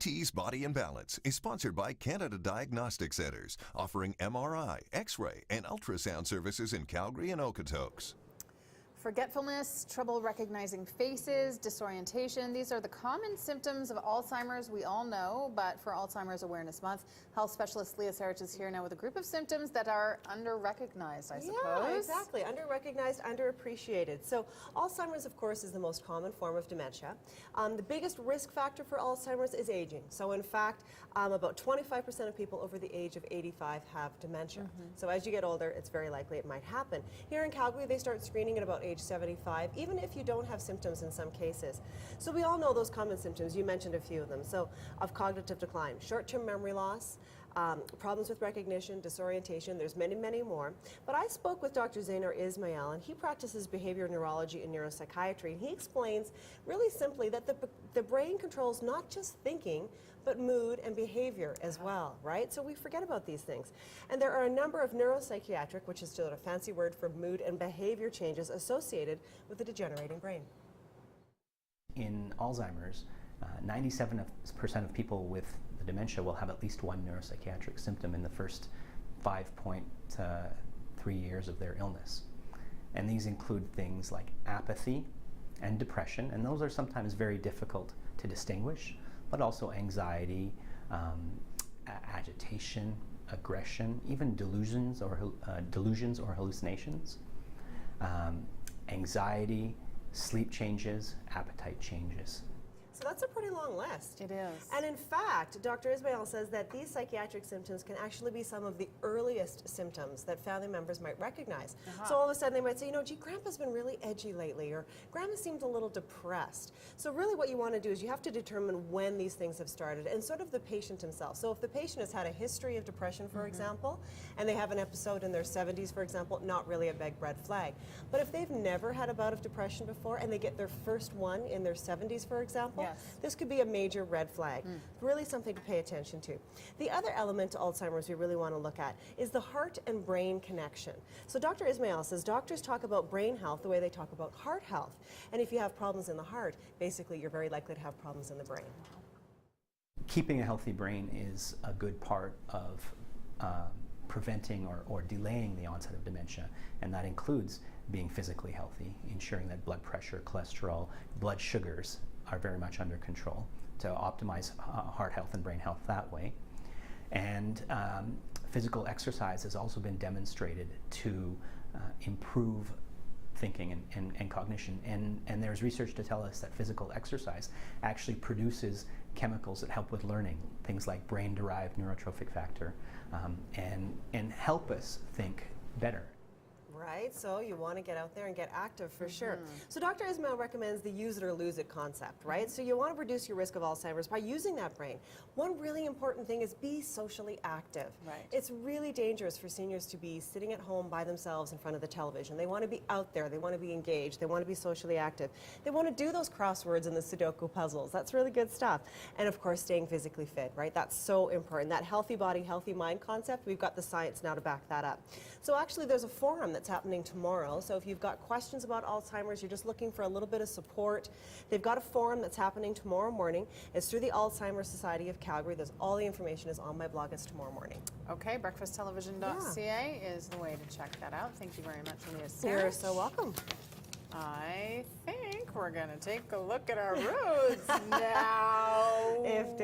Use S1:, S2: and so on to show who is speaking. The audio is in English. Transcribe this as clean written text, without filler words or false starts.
S1: Tease Body and Balance is sponsored by Canada Diagnostic Centres, offering MRI, X-ray, and ultrasound services in Calgary and Okotoks.
S2: Forgetfulness, trouble recognizing faces, disorientation, these are the common symptoms of Alzheimer's we all know, but for Alzheimer's Awareness Month, health specialist Leah Sarich is here now with a group of symptoms that are under-recognized, I suppose.
S3: Yeah, exactly. Under-recognized, underappreciated. So Alzheimer's, of course, is the most common form of dementia. The biggest risk factor for Alzheimer's is aging. So in fact, about 25% of people over the age of 85 have dementia. So as you get older, it's very likely it might happen. Here in Calgary, they start screening at about age 75, even if you don't have symptoms in some cases. So we all know those common symptoms. You mentioned a few of them. So of cognitive decline, short-term memory loss, problems with recognition, disorientation, there's many, many more. But I spoke with Dr. Zainur Ismail, and he practices behavior neurology and neuropsychiatry, and he explains really simply that the brain controls not just thinking, but mood and behavior as well, right? So we forget about these things. And there are a number of neuropsychiatric, which is just a fancy word for mood and behavior changes associated with the degenerating brain.
S4: In Alzheimer's, 97% of people with the dementia will have at least one neuropsychiatric symptom in the first 5.3 years of their illness. And these include things like apathy and depression, and those are sometimes very difficult to distinguish, but also anxiety, agitation, aggression, even delusions or hallucinations, anxiety, sleep changes, appetite changes.
S3: So that's a pretty long list.
S2: It is.
S3: And in fact, Dr. Ismail says that these psychiatric symptoms can actually be some of the earliest symptoms that family members might recognize. So all of a sudden they might say, you know, gee, Grandpa's been really edgy lately, or Grandma seems a little depressed. So really what you want to do is you have to determine when these things have started and sort of the patient himself. So if the patient has had a history of depression, for example, and they have an episode in their 70s, for example, not really a big red flag. But if they've never had a bout of depression before and they get their first one in their 70s, for example, this could be a major red flag. Really something to pay attention to. The other element to Alzheimer's we really want to look at is the heart and brain connection. So Dr. Ismail says doctors talk about brain health the way they talk about heart health. And if you have problems in the heart, basically you're very likely to have problems in the brain.
S4: Keeping a healthy brain is a good part of preventing or delaying the onset of dementia, and that includes being physically healthy, ensuring that blood pressure, cholesterol, blood sugars are very much under control to optimize heart health and brain health that way. And physical exercise has also been demonstrated to improve thinking and cognition. And there's research to tell us that physical exercise actually produces chemicals that help with learning, things like brain-derived neurotrophic factor, and help us think better.
S3: Right, so you want to get out there and get active for sure. So Dr. Ismail recommends the use it or lose it concept, right? So you want to reduce your risk of Alzheimer's by using that brain. One really important thing is be socially active.
S2: Right.
S3: It's really dangerous for seniors to be sitting at home by themselves in front of the television. They want to be out there, they want to be engaged, they want to be socially active. They want to do those crosswords and the Sudoku puzzles. That's really good stuff. And of course, staying physically fit, right? That's so important. That healthy body, healthy mind concept, we've got the science now to back that up. So actually, there's a forum that's happening tomorrow. So if you've got questions about Alzheimer's, you're just looking for a little bit of support, they've got a forum that's happening tomorrow morning. It's through the Alzheimer's Society of Calgary. There's all the information is on my blog. It's tomorrow morning.
S2: Okay, breakfasttelevision.ca is the way to check that out. Thank you very much, Leah Sarich.
S3: You're so welcome.
S2: I think we're going to take a look at our roads now.